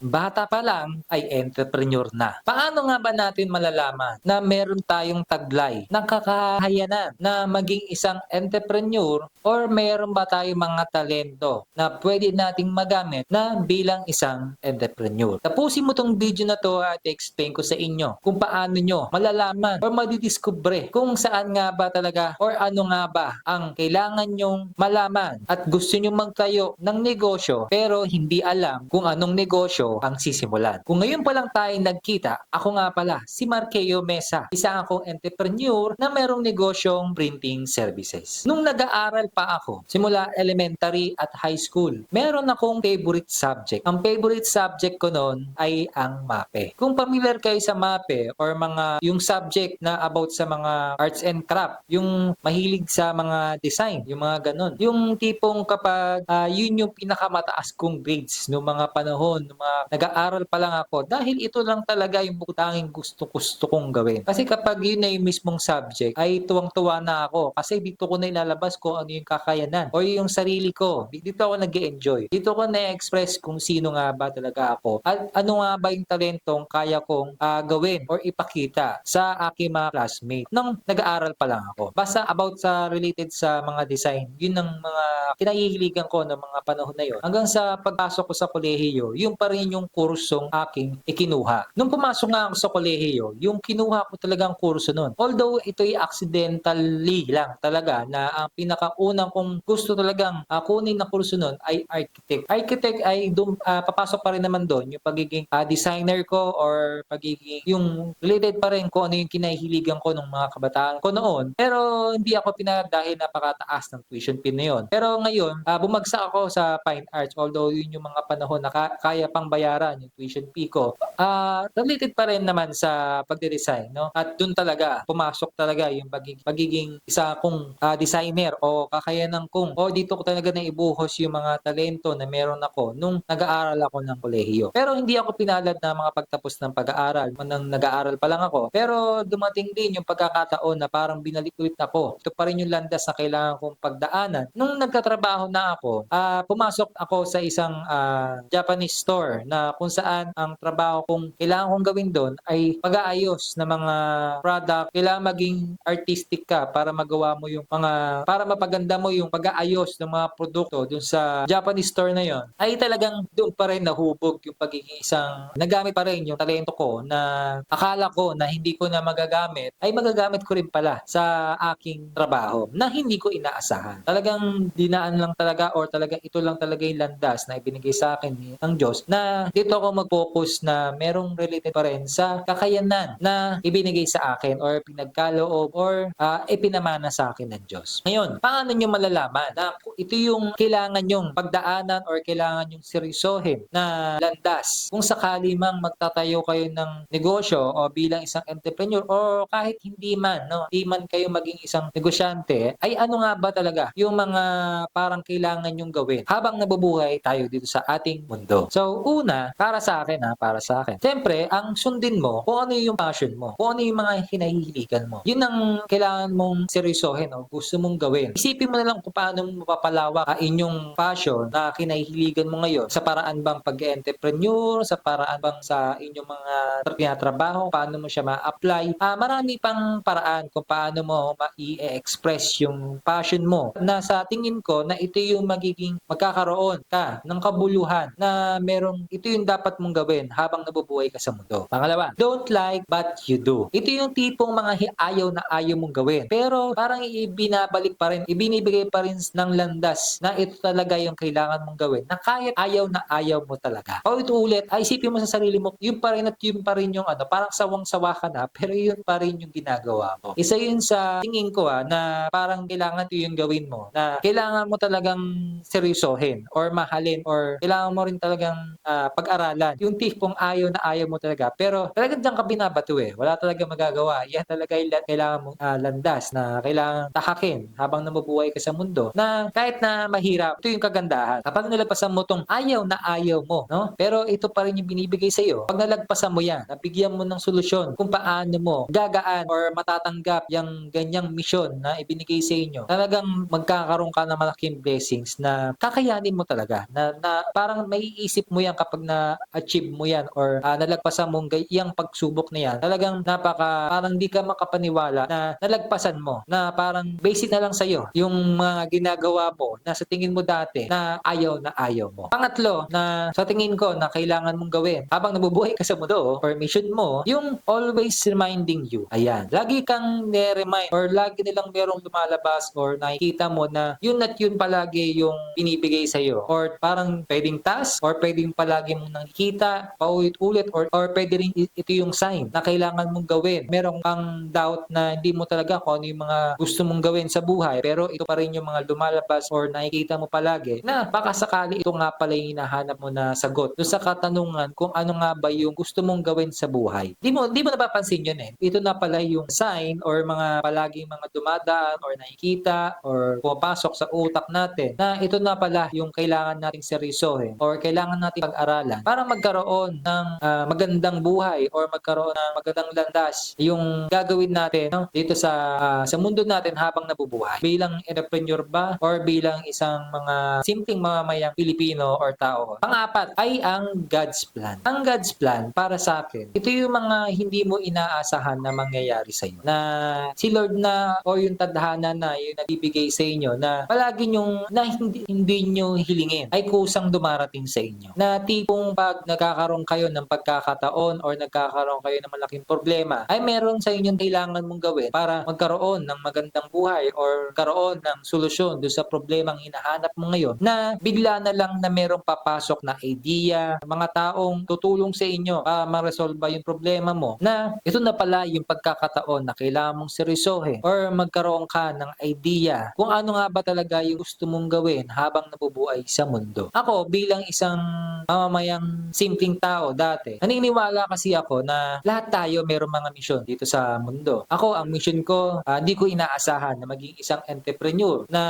bata pa lang ay entrepreneur na. Paano nga ba natin malalaman na meron tayong taglay ng kakayanan na maging isang entrepreneur or meron ba tayong mga talento na pwede nating magamit na bilang isang entrepreneur? Tapusin mo tong video na to at explain ko sa inyo kung paano nyo malalaman or madidiskubre kung saan nga ba talaga or ano nga ba ang kailangan nyong malaman at gusto nyo magtayo ng negosyo pero hindi alam kung anong negosyo ang sisimulan. Kung ngayon pa lang tayo nagkita, ako nga pala si Marqueo Mesa, isa akong entrepreneur na merong negosyong printing services. Nung nag-aaral pa ako, simula elementary at high school, meron akong favorite subject. Ang favorite subject ko noon ay ang MAPE. Kung familiar kayo sa MAPE or mga yung subject na about sa mga arts and craft, yung mahilig sa mga design, yung mga ganun. Yung tipong kapag yun yung pinakamataas kong grades noong mga panahon, noong mga nag-aaral pa lang ako dahil ito lang talaga yung tanging gusto kong gawin. Kasi kapag yun na yung mismong subject, ay tuwang-tuwa na ako kasi dito ko na ilalabas kung ano yung kakayanan o yung sarili ko. Dito ako nag-enjoy. Dito ko na-express kung sino nga ba talaga ako at ano nga ba yung talentong kaya kong gawin or ipakita sa aking mga classmate nung nag-aaral pa lang ako. Basta about sa related sa mga design, yun ang mga kinahihiligan ko ng mga panahon na yun. Hanggang sa pagpasok ko sa kolehiyo, yung pa rin yung kursong aking ikinuha. Nung pumasok nga ako sa kolehiyo, yung kinuha ko talagang kurso nun. Although ito'y accidentally lang talaga na ang pinakaunang kong gusto talagang kunin na kurso nun ay architect. Architect ay papasok pa rin naman doon yung pagiging designer ko or pagiging yung related pa rin kung ano yung kinahihiligan ko ng mga kabataan ko noon. Pero hindi ako pinalad dahil napakataas ng tuition fee na yun. Pero ngayon, bumagsak ako sa fine arts although yun yung mga panahon na kaya pang bayaran yung tuition fee ko. Related pa rin naman sa pagde-design, no? At doon talaga pumasok talaga yung pagiging isa kong designer o kakayanan kong dito ko talaga na ibuhos yung mga talento na meron ako nung nag-aaral ako ng kolehiyo. Pero hindi ako pinalad na mga pagtapos ng pag-aaral. Nang nag-aaral pa lang ako. Pero dumating din yung pagkakataon na parang binalik ulit ako. Ito pa rin yung landas na kailangan kong pagdaanan. Nung nagtatrabaho na ako, pumasok ako sa isang Japanese store na kung saan ang trabaho kong kailangan kong gawin doon ay pag-aayos ng mga product. Kailangan maging artistic ka para magawa mo yung mga, para mapaganda mo yung pag-aayos ng mga produkto doon sa Japanese store na yon. Ay talagang doon pa rin nahubog yung pagiging isang, nagamit pa rin yung talento ko na akala ko na hindi ko na magagamit, ay magagamit ko rin pala sa aking trabaho na hindi ko inaasahan. Talagang dinaan lang talaga or talagang ito lang talaga yung landas na ibinigay sa akin ng Diyos na dito ako mag-focus na merong related pa rin sa kakayanan na ibinigay sa akin or pinagkaloob or ipinamana sa akin ng Diyos. Ngayon, paano nyo malalaman na ito yung kailangan nyong pagdaanan or kailangan nyong seryosohin na landas kung sakali mang magtatayo kayo ng negosyo o bilang isang entrepreneur o kahit hindi man, no, hindi man kayo maging isang negosyante, ay ano nga ba talaga yung mga parang kailangan yung gawin habang nabubuhay tayo dito sa ating mundo. So, una, para sa akin para sa akin. Siyempre, ang sundin mo kung ano yung passion mo, kung ano yung mga hinahihiligan mo. Yun ang kailangan mong seryosohin o gusto mong gawin. Isipin mo na lang kung paano mo mapapalawak ang inyong passion na kinahihiligan mo ngayon sa paraan bang pag-entrepreneur, sa paraan bang sa inyong mga tinatrabaho, paano mo siya ma-apply. Marami pang paraan kung paano mo ma-i-express yung passion mo na sa tingin ko na ito yung magiging magkakaroon ka ng kabuluhan na merong ito yung dapat mong gawin habang nabubuhay ka sa mundo. Pangalawa, don't like but you do. Ito yung tipong mga ayaw na ayaw mong gawin. Pero parang ibinabalik pa rin, ibinibigay pa rin ng landas na ito talaga yung kailangan mong gawin na kahit ayaw na ayaw mo talaga. O ito ulit, isipin mo sa sarili mo, yun pa rin at yun pa rin yung parang sawang-sawa ka na, pero yun pa rin yung ginagawa mo. Isa yun sa tingin ko na parang kailangan ito yung gawin mo, na kailangan mo talagang seryosohin or mahalin or kailangan mo rin talagang pag-aralan. Yung tipong ayaw na ayaw mo talaga, pero talagang diyan ka binabato wala talaga magagawa. Yan talaga yung kailangan mong landas na kailangan tahakin habang namubuhay ka sa mundo na kahit na mahirap, ito yung kagandahan. Kapag nalagpasan mo tong ayaw na ayaw mo, no? Pero ito pa rin yung binibigay sa iyo. Pag nalagpasan mo yan, nabigyan mo ng solusyon kung paano mo gagaan or matatanggap yung ganyang misyon na ibinigay sa inyo, talagang magkakaroon ka ng malaking blessings na kakayanin mo talaga. Na parang maiisip mo yan kapag kapag na-achieve mo yan or nalagpasan mong iyang pagsubok na yan, talagang parang di ka makapaniwala na nalagpasan mo, na parang basic na lang sa'yo yung mga ginagawa mo na sa tingin mo dati na ayaw mo. Pangatlo na sa tingin ko na kailangan mong gawin habang nabubuhay ka sa mundo or mission mo, yung always reminding you. Ayan. Lagi kang nire-remind or lagi nilang merong lumalabas or nakikita mo na yun at yun palagi yung binibigay sa'yo. Or parang pwedeng task or pwedeng palagi mong nakikita paulit-ulit or pwede rin ito yung sign na kailangan mong gawin. Meron kang doubt na hindi mo talaga kung ano yung mga gusto mong gawin sa buhay, pero ito pa rin yung mga lumalabas or nakikita mo palagi na baka sakali ito nga pala yung hinahanap mo na sagot doon sa katanungan kung ano nga ba yung gusto mong gawin sa buhay. Di mo napapansin yun eh. Ito na pala yung sign or mga palaging mga dumadaan or nakikita or pumapasok sa utak natin na ito na pala yung kailangan nating seryosohin or kailangan nating pag-aralan para magkaroon ng magandang buhay or magkaroon ng magandang landas yung gagawin natin dito sa mundo natin habang nabubuhay. Bilang entrepreneur ba or bilang isang mga simpleng mamamayang Pilipino or tao. Pang-apat ay ang God's plan. Ang God's plan para sa akin, ito yung mga hindi mo inaasahan na mangyayari sa iyo. Na si Lord na o yung tadhana na yung nagbibigay sa inyo na palagi nyong na hindi nyo hilingin ay kusang dumarating sa inyo. Na tipong pag nagkakaroon kayo ng pagkakataon or nagkakaroon kayo ng malaking problema ay meron sa inyong kailangan mong gawin para magkaroon ng magandang buhay or karoon ng solusyon doon sa problemang hinahanap mo ngayon na bigla na lang na merong papasok na idea, mga taong tutulong sa inyo para ma-resolve yung problema mo na ito na pala yung pagkakataon na kailangan mong seryosohin or magkaroon ka ng idea kung ano nga ba talaga yung gusto mong gawin habang nabubuhay sa mundo. Ako bilang isang mamamayang simpleng tao dati, naniniwala kasi ako na lahat tayo mayroong mga misyon dito sa mundo. Ako, ang mission ko, hindi ko inaasahan na maging isang entrepreneur na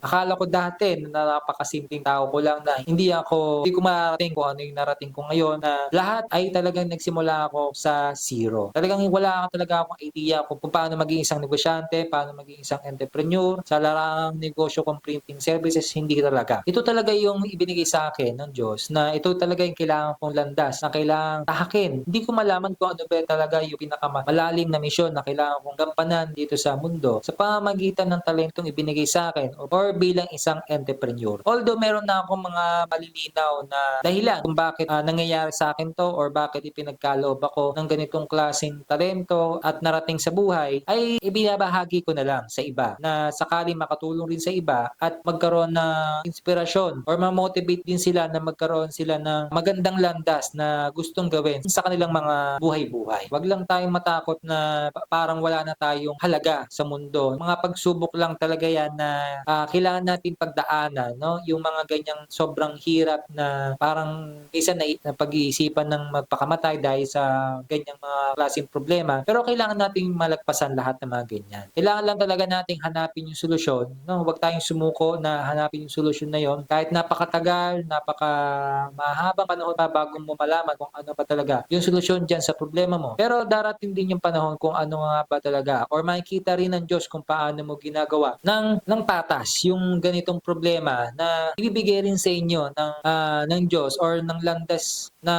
akala ko dati na napakasimpleng tao ko lang na hindi ko marating kung ano yung narating ko ngayon na lahat ay talagang nagsimula ako sa zero. Talagang wala talaga akong idea kung paano maging isang negosyante, paano maging isang entrepreneur, sa larangang negosyo kong printing services, hindi talaga. Ito talaga yung ibinigay sa akin ng Diyos na ito talaga yung kailangan kong landas na kailangan tahakin. Hindi ko malaman kung ano ba talaga yung pinakamalalim na misyon na kailangan kong gampanan dito sa mundo sa pamamagitan ng talentong ibinigay sa akin or bilang isang entrepreneur. Although meron na akong mga malilinaw na dahilan kung bakit nangyayari sa akin to or bakit ipinagkaloob ako ng ganitong klaseng talento at narating sa buhay, ay ibinabahagi ko na lang sa iba na sakaling makatulong rin sa iba at magkaroon ng inspirasyon or ma-motivate din sila na magkaroon sila ng magandang landas na gustong gawin sa kanilang mga buhay-buhay. Wag lang tayong matakot na parang wala na tayong halaga sa mundo. Mga pagsubok lang talaga yan na kailangan natin pagdaanan, no? Yung mga ganyang sobrang hirap na parang isa na pag-iisipan ng magpakamatay dahil sa ganyang mga klaseng problema. Pero kailangan nating malagpasan lahat ng mga ganyan. Kailangan lang talaga nating hanapin yung solusyon, no? Huwag tayong sumuko na hanapin yung solusyon na yon. Kahit napakatagal, mahabang panahon pa bago mo malaman kung ano pa talaga yung solusyon dyan sa problema mo. Pero darating din yung panahon kung ano nga ba talaga or makikita rin ng Diyos kung paano mo ginagawa ng patas yung ganitong problema na ibibigay rin sa inyo ng Diyos or ng landas na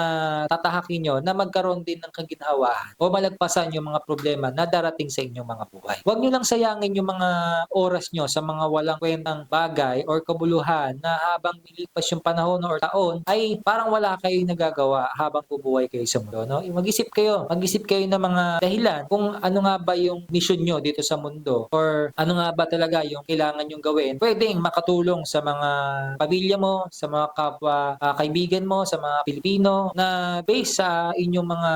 tatahakin nyo na magkaroon din ng kaginhawaan o malagpasan yung mga problema na darating sa inyong mga buhay. Huwag nyo lang sayangin yung mga oras nyo sa mga walang kwentang bagay or kabuluhan na habang nilipas yung panahon or taon ay parang wala kayong nagagawa habang bubuhay kayo sa mundo. No? Mag-isip kayo ng mga dahilan kung ano nga ba yung mission nyo dito sa mundo or ano nga ba talaga yung kailangan nyong gawin. Pwedeng makatulong sa mga pamilya mo, sa mga kapwa kaibigan mo, sa mga Pilipino na based sa inyong mga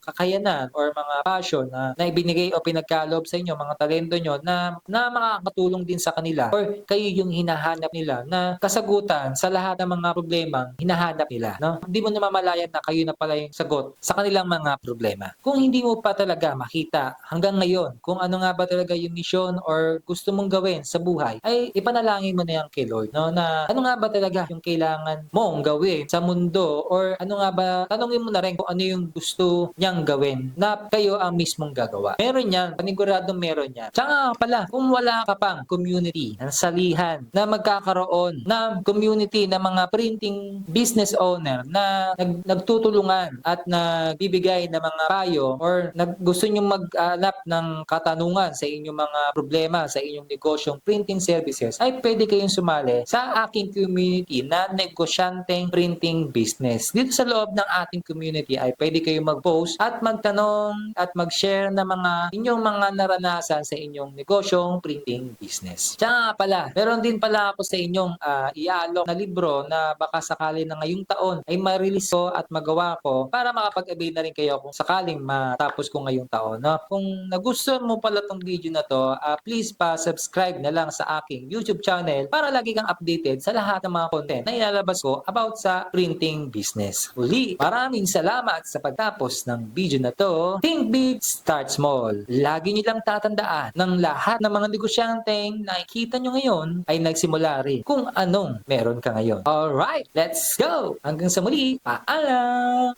kakayanan or mga passion na ibinigay o pinagkaloob sa inyo, mga talento nyo na makakatulong din sa kanila or kayo yung hinahanap nila na kasagutan sa lahat ng mga problemang hinahanap nila. No? Hindi mo namamalayan na kayo na pala yung sagot sa kanilang mga problema. Kung hindi mo pa talaga makita hanggang ngayon kung ano nga ba talaga yung mission or gusto mong gawin sa buhay, ay ipanalangin mo na yan kay Lord. No? Na ano nga ba talaga yung kailangan mong gawin sa mundo or ano nga ba, tanongin mo na rin kung ano yung gusto niyang gawin na kayo ang mismong gagawa. Meron yan, paniguradong meron yan. Tsaka pala, kung wala ka pang community ng salihan na magkakaroon ng community ng mga printing business business owner na nagtutulungan at nagbibigay ng mga payo or gusto nyo mag-alap ng katanungan sa inyong mga problema sa inyong negosyong printing services, ay pwede kayong sumali sa aking community na negosyanteng printing business. Dito sa loob ng ating community ay pwede kayong mag-post at magtanong at mag-share ng mga inyong mga naranasan sa inyong negosyong printing business. Tsaka pala, meron din pala ako sa inyong iaalok na libro na baka sakali na ngayong taon ay ma-release ko at magawa ko para makapag-avail na rin kayo kung sakaling matapos ko ngayong taon. No? Kung nagustuhan mo pala tong video na to, please pa-subscribe na lang sa aking YouTube channel para lagi kang updated sa lahat ng mga content na ilalabas ko about sa printing business. Uli, maraming salamat sa pagtapos ng video na to. Think big, start small. Lagi niyo lang tatandaan ng lahat ng mga negosyanteng nakikita nyo ngayon ay nagsimula rin kung anong meron ka ngayon. Alright, let's go! Hanggang sa muli, paalam!